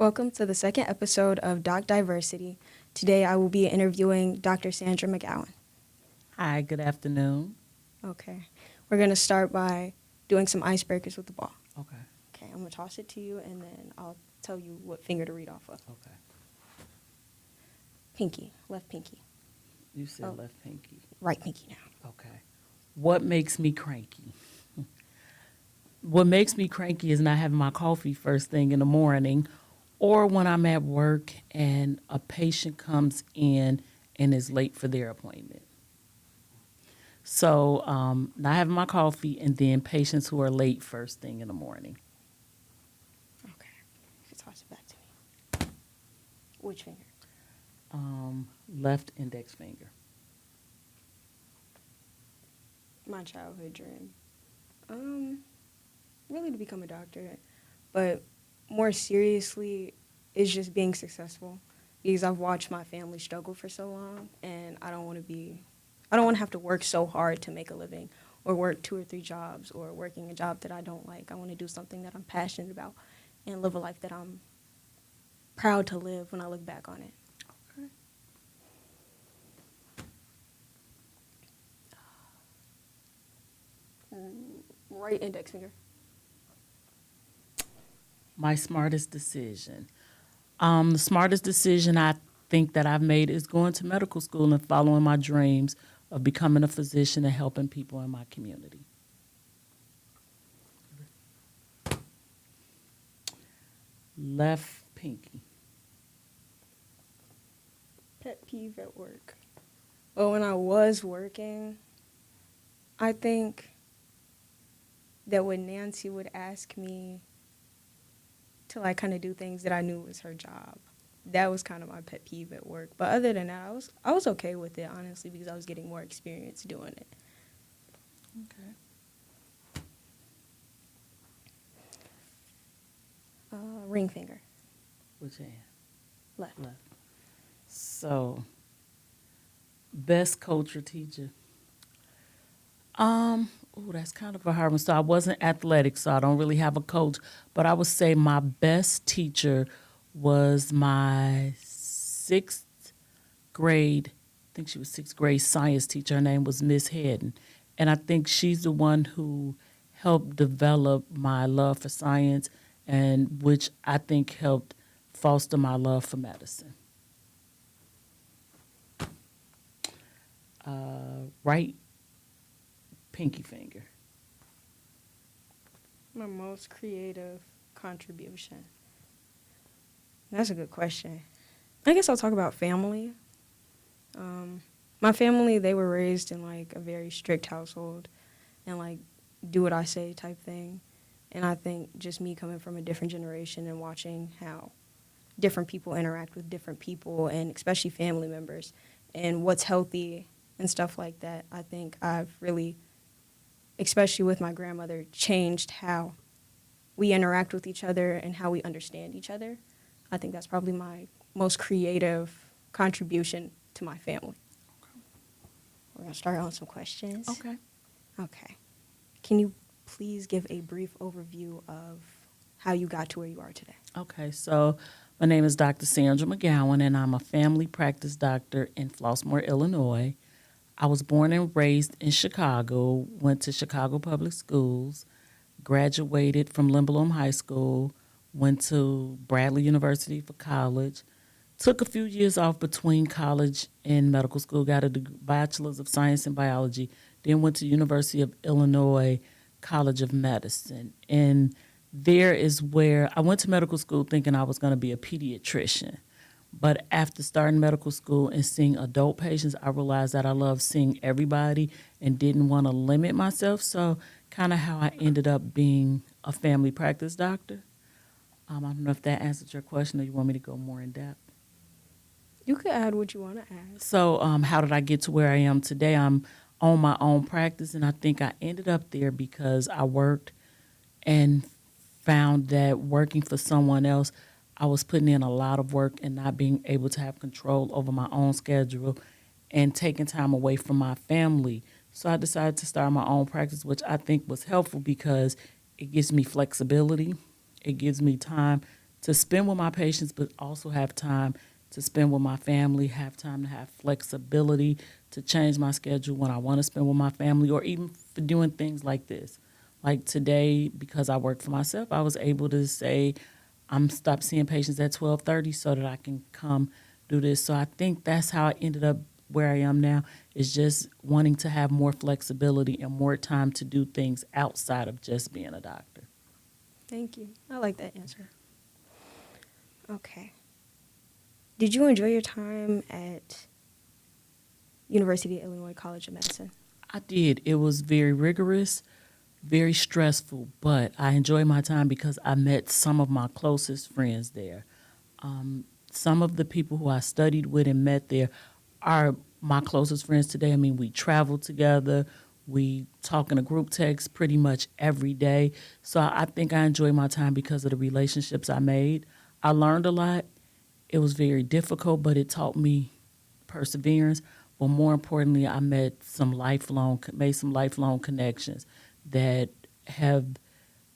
Welcome to the second episode of Doc Diversity. Today I will be interviewing Dr. Sandra McGowan. Hi, good afternoon. Okay. We're going to start by doing some icebreakers with the ball. Okay. Okay, I'm going to toss it to you and then I'll tell you what finger to read off of. Okay. Pinky, left pinky. You said Oh. left pinky. Right pinky now. Okay. What makes me cranky? What makes me cranky is not having my coffee first thing in the morning, or when I'm at work and a patient comes in and is late for their appointment. So not having my coffee and then patients who are late first thing in the morning. Okay. You can toss it back to me. Which finger? Left index finger. My childhood dream. Really to become a doctor, but more seriously is just being successful, because I've watched my family struggle for so long and I don't want to have to work so hard to make a living or work 2 or 3 jobs or working a job that I don't like. I want to do something that I'm passionate about and live a life that I'm proud to live when I look back on it. Okay. Right index finger. My smartest decision. The smartest decision I think that I've made is going to medical school and following my dreams of becoming a physician and helping people in my community. Left pinky. Pet peeve at work. Well, when I was working, I think that when Nancy would ask me to like kind of do things that I knew was her job, that was kind of my pet peeve at work. But other than that, I was okay with it, honestly, because I was getting more experience doing it. Okay. Ring finger. Which hand? Left. Left. So, best coach or teacher? That's kind of a hard one. So I wasn't athletic, so I don't really have a coach. But I would say my best teacher was my 6th grade, I think she was 6th grade science teacher. Her name was Miss Hedden. And I think she's the one who helped develop my love for science, and which I think helped foster my love for medicine. Right pinky finger. My most creative contribution. That's a good question. I guess I'll talk about family. My family, they were raised in like a very strict household and like do what I say type thing. And I think just me coming from a different generation and watching how different people interact with different people, and especially family members, and what's healthy and stuff like that, I think I've really, especially with my grandmother, changed how we interact with each other and how we understand each other. I think that's probably my most creative contribution to my family. Okay. We're going to start on some questions. Okay. Okay. Can you please give a brief overview of how you got to where you are today? Okay, so my name is Dr. Sandra McGowan, and I'm a family practice doctor in Flossmoor, Illinois. I was born and raised in Chicago, went to Chicago Public Schools, graduated from Lindblom High School, went to Bradley University for college, took a few years off between college and medical school, got a bachelor's of science in biology, then went to University of Illinois College of Medicine. And there is where I went to medical school thinking I was going to be a pediatrician. But after starting medical school and seeing adult patients, I realized that I love seeing everybody and didn't want to limit myself. So kind of how I ended up being a family practice doctor. I don't know if that answered your question or you want me to go more in depth. You could add what you want to add. So how did I get to where I am today? I'm on my own practice, and I think I ended up there because I worked and found that working for someone else, I was putting in a lot of work and not being able to have control over my own schedule and taking time away from my family. So I decided to start my own practice, which I think was helpful because it gives me flexibility. It gives me time to spend with my patients, but also have time to spend with my family, have time to have flexibility to change my schedule when I want to spend with my family, or even for doing things like this. Like today, because I work for myself, I was able to say I'm stop seeing patients at 12:30 so that I can come do this. So I think that's how I ended up where I am now, is just wanting to have more flexibility and more time to do things outside of just being a doctor. Thank you. I like that answer. Okay. Did you enjoy your time at University of Illinois College of Medicine? I did. It was very rigorous, very stressful, but I enjoyed my time because I met some of my closest friends there. Some of the people who I studied with and met there are my closest friends today. I mean, we traveled together. We talk in a group text pretty much every day. So I think I enjoyed my time because of the relationships I made. I learned a lot. It was very difficult, but it taught me perseverance. But more importantly, I made some lifelong connections that have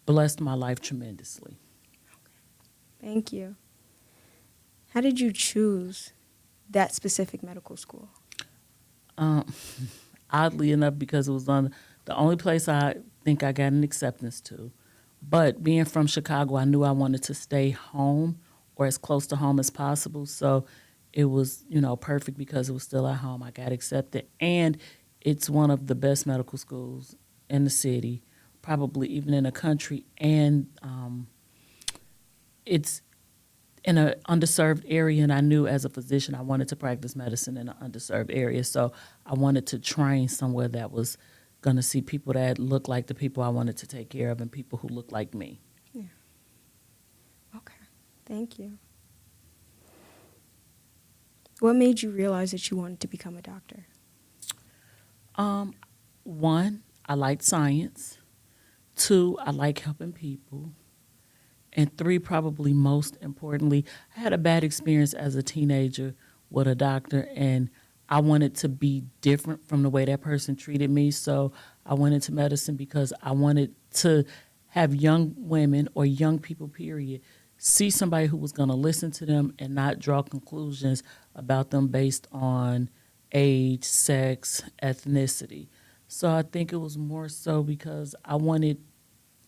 blessed my life tremendously. Thank you. How did you choose that specific medical school? Oddly enough, because it was on the only place I think I got an acceptance to. But being from Chicago, I knew I wanted to stay home or as close to home as possible. So it was, perfect because it was still at home. I got accepted. And it's one of the best medical schools in the city, probably even in the country. And it's in an underserved area, and I knew as a physician I wanted to practice medicine in an underserved area. So I wanted to train somewhere that was going to see people that look like the people I wanted to take care of and people who look like me. Yeah. Okay. Thank you. What made you realize that you wanted to become a doctor? One, I liked science. Two, I like helping people. And three, probably most importantly, I had a bad experience as a teenager with a doctor, and I wanted to be different from the way that person treated me. So I went into medicine because I wanted to have young women or young people, period, see somebody who was going to listen to them and not draw conclusions about them based on age, sex, ethnicity. So I think it was more so because I wanted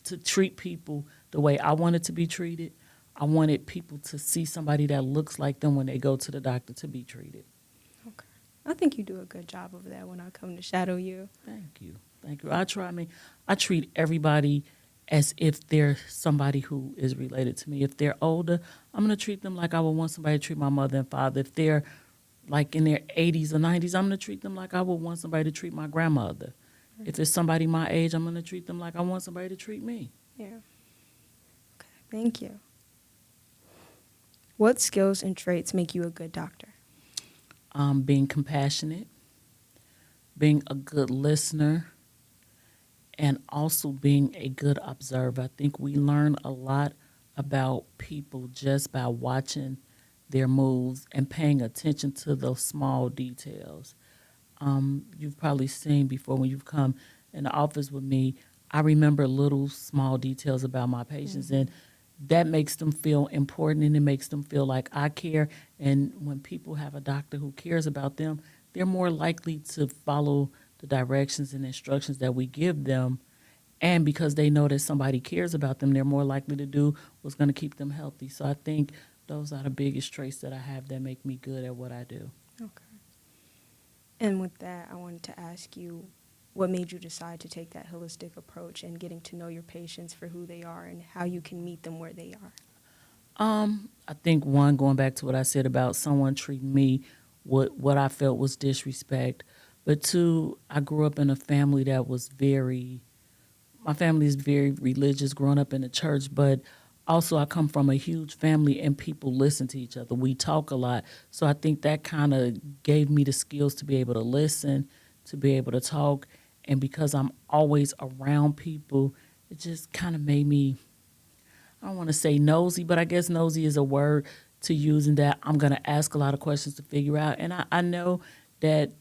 to treat people the way I wanted to be treated. I wanted people to see somebody that looks like them when they go to the doctor to be treated. Okay. I think you do a good job of that when I come to shadow you. Thank you. Thank you. I treat everybody as if they're somebody who is related to me. If they're older, I'm going to treat them like I would want somebody to treat my mother and father. If they're like in their 80s or 90s, I'm going to treat them like I would want somebody to treat my grandmother. Right. If it's somebody my age, I'm going to treat them like I want somebody to treat me. Yeah. Okay. Thank you. What skills and traits make you a good doctor? Being compassionate, being a good listener, and also being a good observer. I think we learn a lot about people just by watching their moves and paying attention to those small details. You've probably seen before when you've come in the office with me, I remember little small details about my patients, and that makes them feel important, and it makes them feel like I care. And when people have a doctor who cares about them, they're more likely to follow the directions and instructions that we give them. And because they know that somebody cares about them, they're more likely to do what's going to keep them healthy. So I think those are the biggest traits that I have that make me good at what I do. Okay. And with that, I wanted to ask you, what made you decide to take that holistic approach and getting to know your patients for who they are and how you can meet them where they are? I think one, going back to what I said about someone treating me what I felt was disrespect. But two, I grew up in a family that was my family is very religious, growing up in the church, but also I come from a huge family and people listen to each other. We talk a lot. So I think that kind of gave me the skills to be able to listen, to be able to talk. And because I'm always around people, it just kind of made me, I don't want to say nosy, but I guess nosy is a word to use, in that I'm going to ask a lot of questions to figure out. And I know that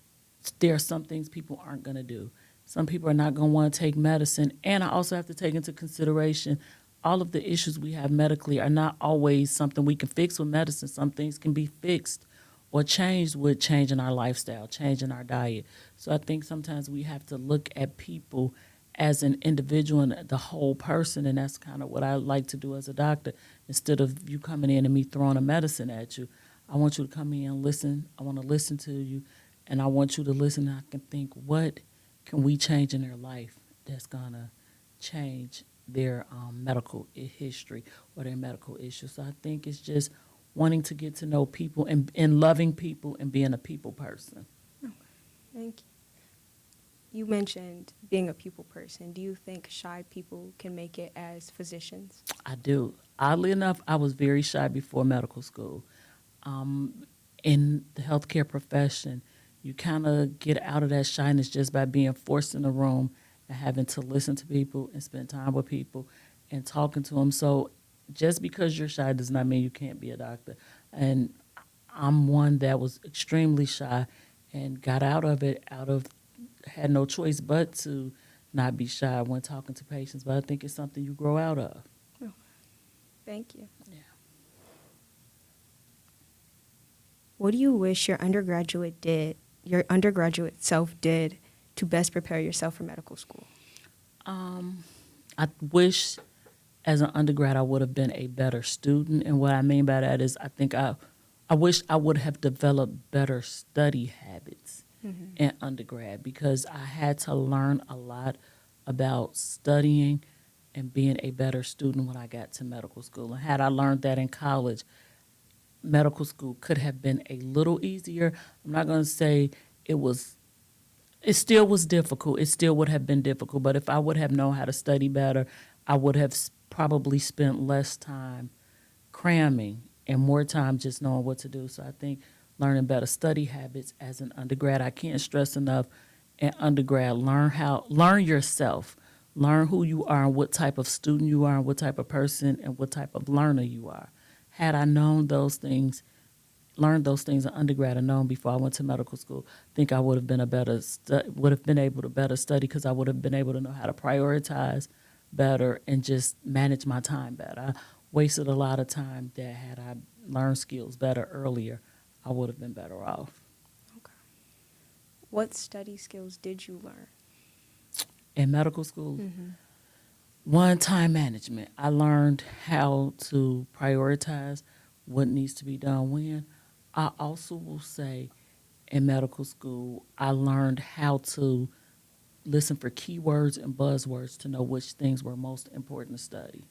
there are some things people aren't going to do. Some people are not going to want to take medicine. And I also have to take into consideration all of the issues we have medically are not always something we can fix with medicine. Some things can be fixed or changed with changing our lifestyle, changing our diet. So I think sometimes we have to look at people as an individual and the whole person, and that's kind of what I like to do as a doctor. Instead of you coming in and me throwing a medicine at you, I want you to come in and listen. I want to listen to you, and I want you to listen, and I can think, what can we change in their life that's going to change their medical history or their medical issues. So I think it's just wanting to get to know people and loving people and being a people person. Okay, thank you. You mentioned being a people person. Do you think shy people can make it as physicians? I do. Oddly enough, I was very shy before medical school. In the healthcare profession, you kind of get out of that shyness just by being forced in a room and having to listen to people and spend time with people and talking to them. So just because you're shy does not mean you can't be a doctor. And I'm one that was extremely shy and got out of it, had no choice but to not be shy when talking to patients. But I think it's something you grow out of. Oh, thank you. Yeah. What do you wish your undergraduate self did to best prepare yourself for medical school? I wish as an undergrad I would have been a better student. And what I mean by that is I think I wish I would have developed better study habits in undergrad, because I had to learn a lot about studying and being a better student when I got to medical school. And had I learned that in college, medical school could have been a little easier. I'm not going to say it still was difficult. It still would have been difficult. But if I would have known how to study better, I would have probably spent less time cramming and more time just knowing what to do. So I think learning better study habits as an undergrad, I can't stress enough, in undergrad, learn yourself. Learn who you are and what type of student you are and what type of person and what type of learner you are. Had I known those things, learned those things in undergrad and known before I went to medical school, I think I would have been able to better study, because I would have been able to know how to prioritize better and just manage my time better. I wasted a lot of time that had I learned skills better earlier, I would have been better off. Okay. What study skills did you learn? In medical school, one, time management. I learned how to prioritize what needs to be done when. I also will say in medical school, I learned how to listen for keywords and buzzwords to know which things were most important to study.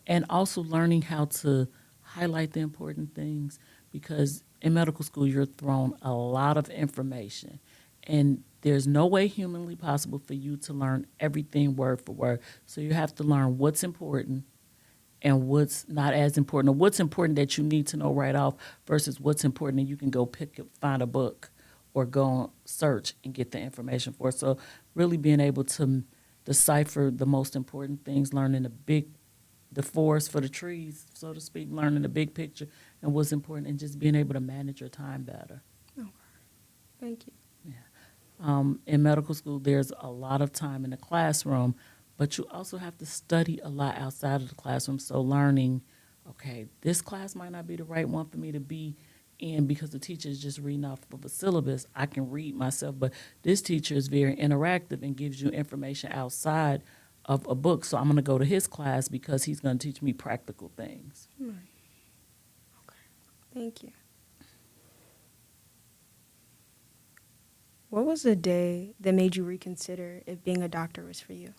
And also learning how to highlight the important things, because in medical school, you're thrown a lot of information. And there's no way humanly possible for you to learn everything word for word. So you have to learn what's important and what's not as important, or what's important that you need to know right off versus what's important and you can go find a book or go search and get the information for. So really being able to decipher the most important things, learning the forest for the trees, so to speak, learning the big picture and what's important, and just being able to manage your time better. Okay. Thank you. In medical school, there's a lot of time in the classroom, but you also have to study a lot outside of the classroom. So learning, okay, this class might not be the right one for me to be in because the teacher is just reading off of a syllabus. I can read myself, but this teacher is very interactive and gives you information outside of a book. So I'm going to go to his class because he's going to teach me practical things. Right. Okay. Thank you. What was the day that made you reconsider if being a doctor was for you?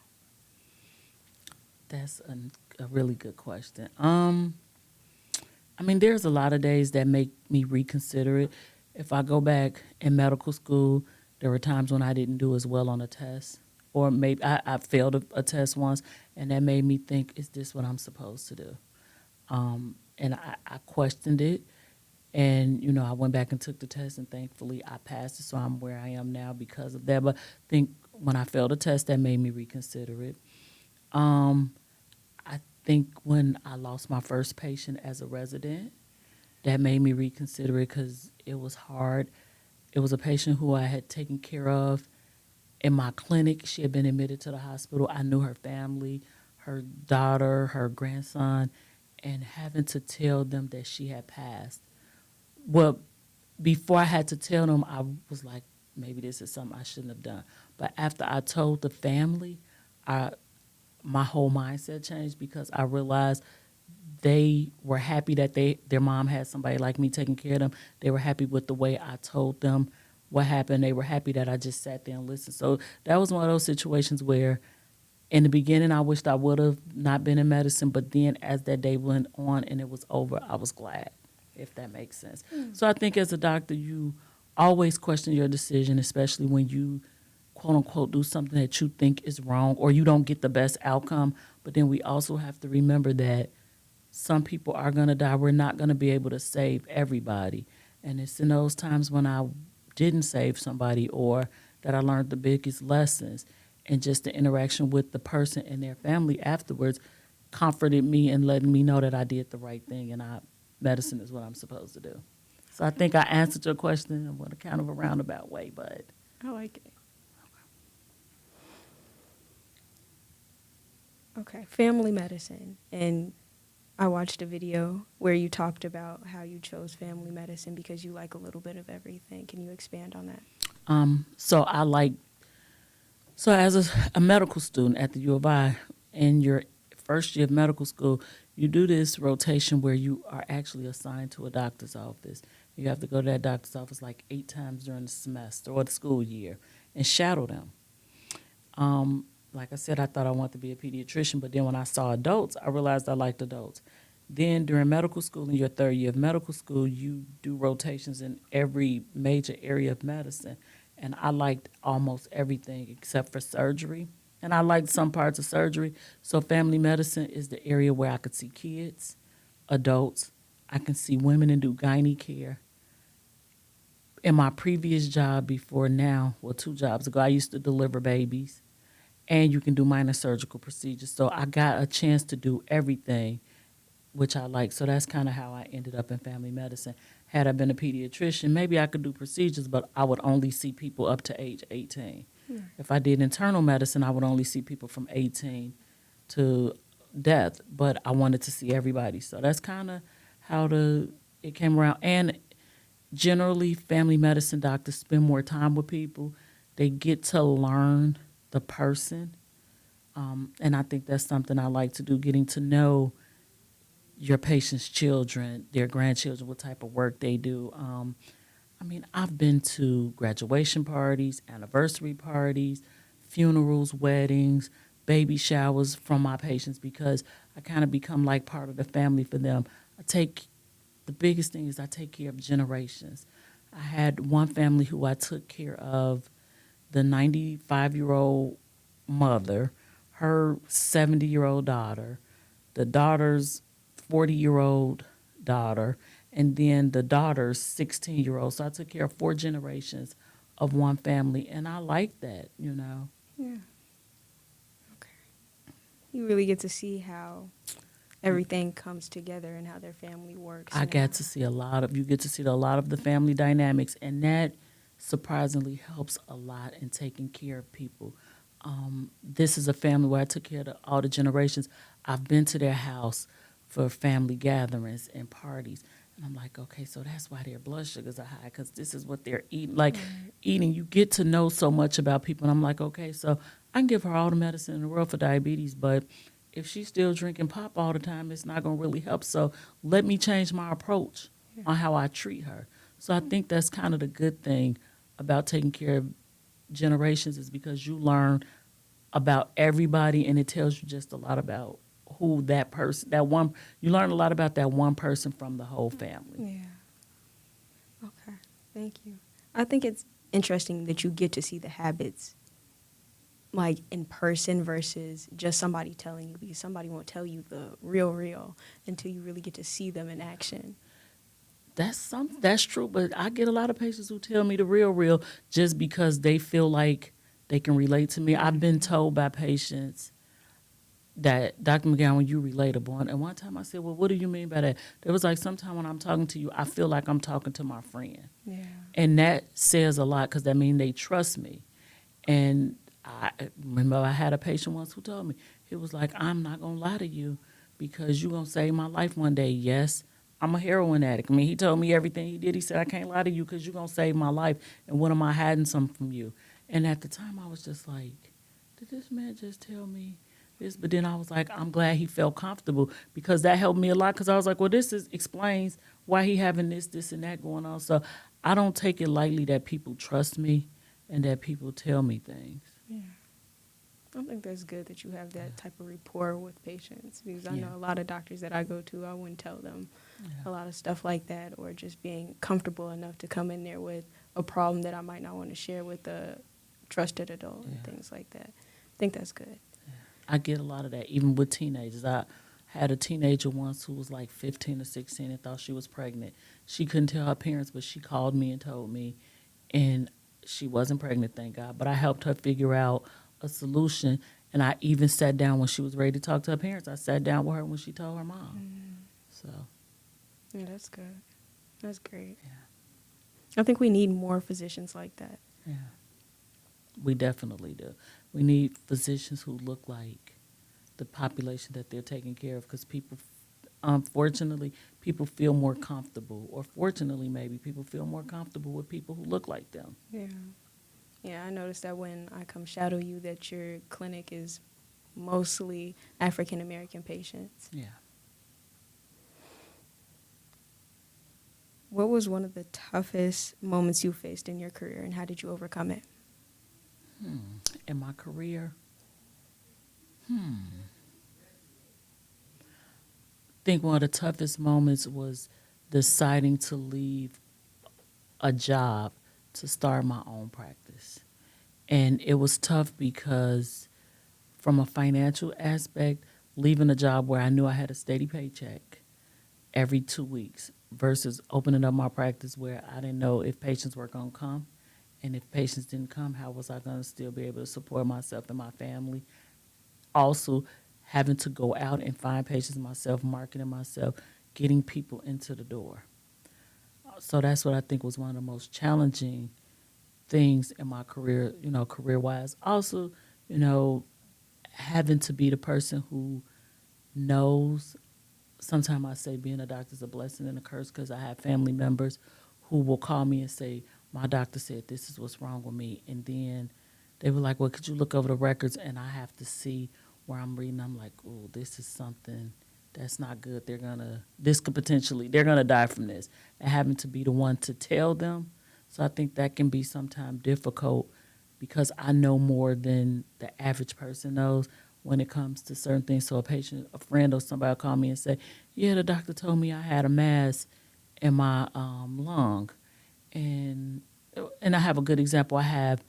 That's a really good question. I mean, there's a lot of days that make me reconsider it. If I go back in medical school, there were times when I didn't do as well on a test, or maybe I failed a test once, and that made me think, is this what I'm supposed to do? And I questioned it. And, I went back and took the test, and thankfully I passed it, so I'm where I am now because of that. But I think when I failed a test, that made me reconsider it. I think when I lost my first patient as a resident, that made me reconsider it because it was hard. It was a patient who I had taken care of in my clinic. She had been admitted to the hospital. I knew her family, her daughter, her grandson, and having to tell them that she had passed. Well, before I had to tell them, I was like, maybe this is something I shouldn't have done. But after I told the family, my whole mindset changed because I realized they were happy that their mom had somebody like me taking care of them. They were happy with the way I told them what happened. They were happy that I just sat there and listened. So that was one of those situations where in the beginning I wished I would have not been in medicine, but then as that day went on and it was over, I was glad, if that makes sense. So I think as a doctor, you always question your decision, especially when you quote unquote do something that you think is wrong or you don't get the best outcome. But then we also have to remember that some people are going to die. We're not going to be able to save everybody. And it's in those times when I didn't save somebody or that I learned the biggest lessons, and just the interaction with the person and their family afterwards comforted me and letting me know that I did the right thing and medicine is what I'm supposed to do. So I think I answered your question in a kind of a roundabout way, but I like it. Okay, family medicine. And I watched a video where you talked about how you chose family medicine because you like a little bit of everything. Can you expand on that? So as a medical student at the U of I, in your first year of medical school, you do this rotation where you are actually assigned to a doctor's office. You have to go to that doctor's office like 8 times during the semester or the school year and shadow them. Like I said, I thought I wanted to be a pediatrician, but then when I saw adults, I realized I liked adults. Then during medical school, in your third year of medical school, you do rotations in every major area of medicine. And I liked almost everything except for surgery. And I liked some parts of surgery. So family medicine is the area where I could see kids, adults. I can see women and do gynae care. In my previous job before now, 2 jobs ago, I used to deliver babies. And you can do minor surgical procedures. So I got a chance to do everything, which I like. So that's kind of how I ended up in family medicine. Had I been a pediatrician, maybe I could do procedures, but I would only see people up to age 18. If I did internal medicine, I would only see people from 18 to death, but I wanted to see everybody. So that's kind of how it came around. And generally, family medicine doctors spend more time with people. They get to learn the person. And I think that's something I like to do, getting to know your patient's children, their grandchildren, what type of work they do. I've been to graduation parties, anniversary parties, funerals, weddings, baby showers from my patients because I kind of become like part of the family for them. The biggest thing is I take care of generations. I had one family who I took care of, the 95-year-old mother, her 70-year-old daughter, the daughter's 40-year-old daughter, and then the daughter's 16-year-old. So I took care of 4 generations of one family, and I like that, Yeah. Okay. You really get to see how everything comes together and how their family works. You get to see a lot of the family dynamics, and that surprisingly helps a lot in taking care of people. This is a family where I took care of all the generations. I've been to their house for family gatherings and parties. And I'm like, okay, so that's why their blood sugars are high, because this is what they're eating. Eating, you get to know so much about people. And I'm like, okay, so I can give her all the medicine in the world for diabetes, but if she's still drinking pop all the time, it's not going to really help. So let me change my approach on how I treat her. So I think that's kind of the good thing about taking care of generations, is because you learn about everybody, and it tells you just a lot about who that person, you learn a lot about that one person from the whole family. Yeah. Okay. Thank you. I think it's interesting that you get to see the habits like in person versus just somebody telling you, because somebody won't tell you the real until you really get to see them in action. That's true, but I get a lot of patients who tell me the real just because they feel like they can relate to me. I've been told by patients that, Dr. McGowan, you're relatable. And one time I said, well, what do you mean by that? It was like, sometimes when I'm talking to you, I feel like I'm talking to my friend. Yeah. And that says a lot, because that means they trust me. And I remember I had a patient once who told me, He was like, I'm not going to lie to you because you're going to save my life one day. Yes, I'm a heroin addict. I mean, he told me everything he did. He said, I can't lie to you because you're going to save my life. And what am I hiding something from you? And at the time, I was just like, did this man just tell me this? But then I was like, I'm glad he felt comfortable because that helped me a lot because I was like, well, explains why he having this, and that going on. So I don't take it lightly that people trust me and that people tell me things. Yeah. I think that's good that you have that type of rapport with patients because I Yeah. know a lot of doctors that I go to, I wouldn't tell them Yeah. a lot of stuff like that, or just being comfortable enough to come in there with a problem that I might not want to share with a trusted adult and Yeah. things like that. I think that's good. I get a lot of that, even with teenagers. I had a teenager once who was like 15 or 16 and thought she was pregnant. She couldn't tell her parents, but she called me and told me, and she wasn't pregnant, thank God. But I helped her figure out a solution, and I even sat down when she was ready to talk to her parents. I sat down with her when she told her mom. So, Yeah, that's good. That's great. yeah, I think we need more physicians like that. yeah, we definitely do. We need physicians who look like the population that they're taking care of because people, unfortunately, people feel more comfortable, or fortunately, maybe people feel more comfortable with people who look like them. Yeah. Yeah, I noticed that when I come shadow you that your clinic is mostly African American patients. Yeah. What was one of the toughest moments you faced in your career and how did you overcome it? In my career, I think one of the toughest moments was deciding to leave a job to start my own practice. And it was tough because from a financial aspect, leaving a job where I knew I had a steady paycheck every 2 weeks versus opening up my practice where I didn't know if patients were going to come. And if patients didn't come, how was I going to still be able to support myself and my family? Also, having to go out and find patients myself, marketing myself, getting people into the door. So that's what I think was one of the most challenging things in my career, career-wise. Also, having to be the person who knows. Sometimes I say being a doctor is a blessing and a curse because I have family members who will call me and say, my doctor said this is what's wrong with me. And then they were like, well, could you look over the records? And I have to see where I'm reading. I'm like, oh, this is something that's not good. They're going to die from this. And having to be the one to tell them. So I think that can be sometimes difficult because I know more than the average person knows when it comes to certain things. So a friend or somebody will call me and say, yeah, the doctor told me I had a mass in my lung. And I have a good example. I have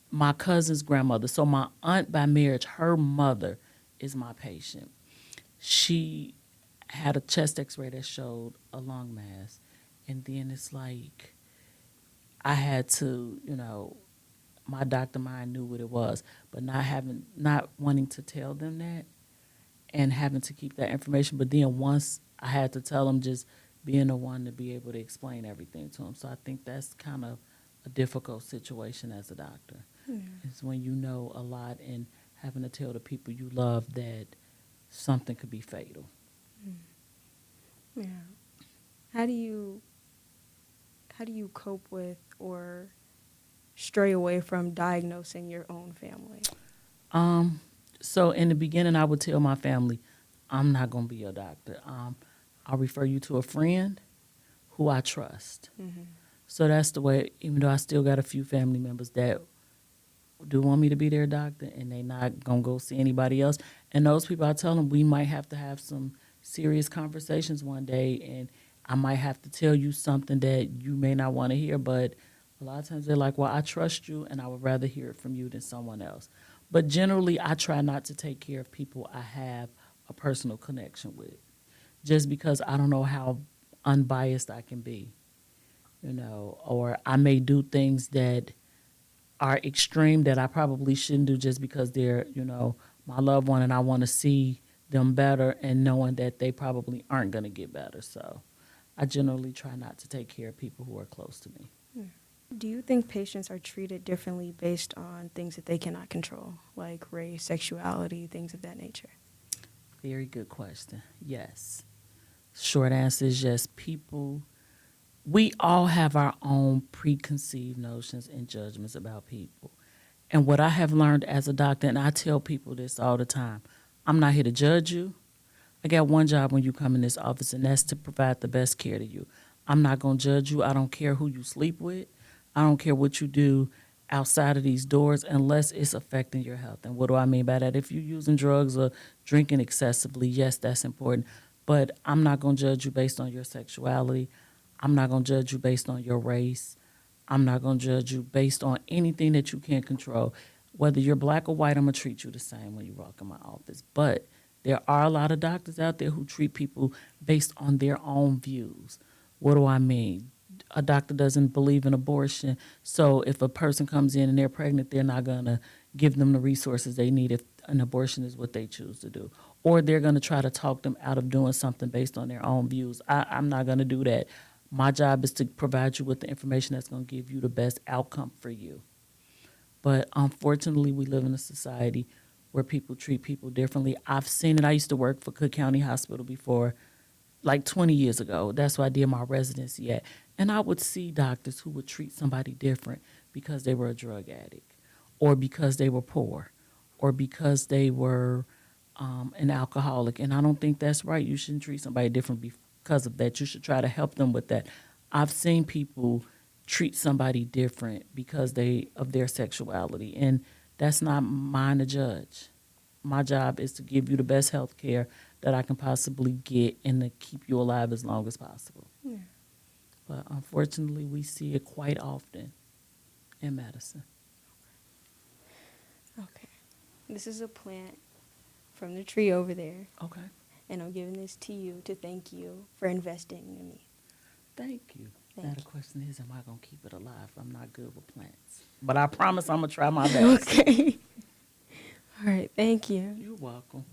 my cousin's grandmother. So my aunt by marriage, her mother is my patient. She had a chest x-ray that showed a lung mass. And then it's like I had to, my doctor mind knew what it was, but not wanting to tell them that and having to keep that information. But then once I had to tell them, just being the one to be able to explain everything to them. So I think that's kind of a difficult situation as a doctor. Yeah. It's when you know a lot and having to tell the people you love that something could be fatal. Yeah. How do you cope with or stray away from diagnosing your own family? So in the beginning, I would tell my family, I'm not going to be your doctor. I'll refer you to a friend who I trust. Mm-hmm. So that's the way, even though I still got a few family members that do want me to be their doctor and they not going to go see anybody else. And those people, I tell them we might have to have some serious conversations one day and I might have to tell you something that you may not want to hear, but a lot of times they're like, well, I trust you and I would rather hear it from you than someone else. But generally, I try not to take care of people I have a personal connection with just because I don't know how unbiased I can be, or I may do things that are extreme that I probably shouldn't do just because they're, my loved one and I want to see them better and knowing that they probably aren't going to get better. So I generally try not to take care of people who are close to me. Do you think patients are treated differently based on things that they cannot control, like race, sexuality, things of that nature? Very good question. Yes. Short answer is yes. We all have our own preconceived notions and judgments about people. And what I have learned as a doctor, and I tell people this all the time, I'm not here to judge you. I got one job when you come in this office, and that's to provide the best care to you. I'm not going to judge you. I don't care who you sleep with. I don't care what you do outside of these doors unless it's affecting your health. And what do I mean by that? If you're using drugs or drinking excessively, yes, that's important. But I'm not going to judge you based on your sexuality. I'm not going to judge you based on your race. I'm not going to judge you based on anything that you can't control. Whether you're black or white, I'm going to treat you the same when you walk in my office. But there are a lot of doctors out there who treat people based on their own views. What do I mean? A doctor doesn't believe in abortion, so if a person comes in and they're pregnant, they're not going to give them the resources they need if an abortion is what they choose to do. Or they're going to try to talk them out of doing something based on their own views. I'm not going to do that. My job is to provide you with the information that's going to give you the best outcome for you. But unfortunately, we live in a society where people treat people differently. I've seen it. I used to work for Cook County Hospital before, like 20 years ago. That's where I did my residency at. And I would see doctors who would treat somebody different because they were a drug addict, or because they were poor, or because they were an alcoholic. And I don't think that's right. You shouldn't treat somebody different because of that. You should try to help them with that. I've seen people treat somebody different because of their sexuality, and that's not mine to judge. My job is to give you the best health care that I can possibly get and to keep you alive as long as possible. Yeah. But unfortunately, we see it quite often in medicine. Okay. This is a plant from the tree over there, Okay. and I'm giving this to you to thank you for investing in me. Thank you. Thank Now you. the question is, am I going to keep it alive? I'm not good with plants. But I promise I'm going to try my best. Okay. All right. Thank you. You're welcome.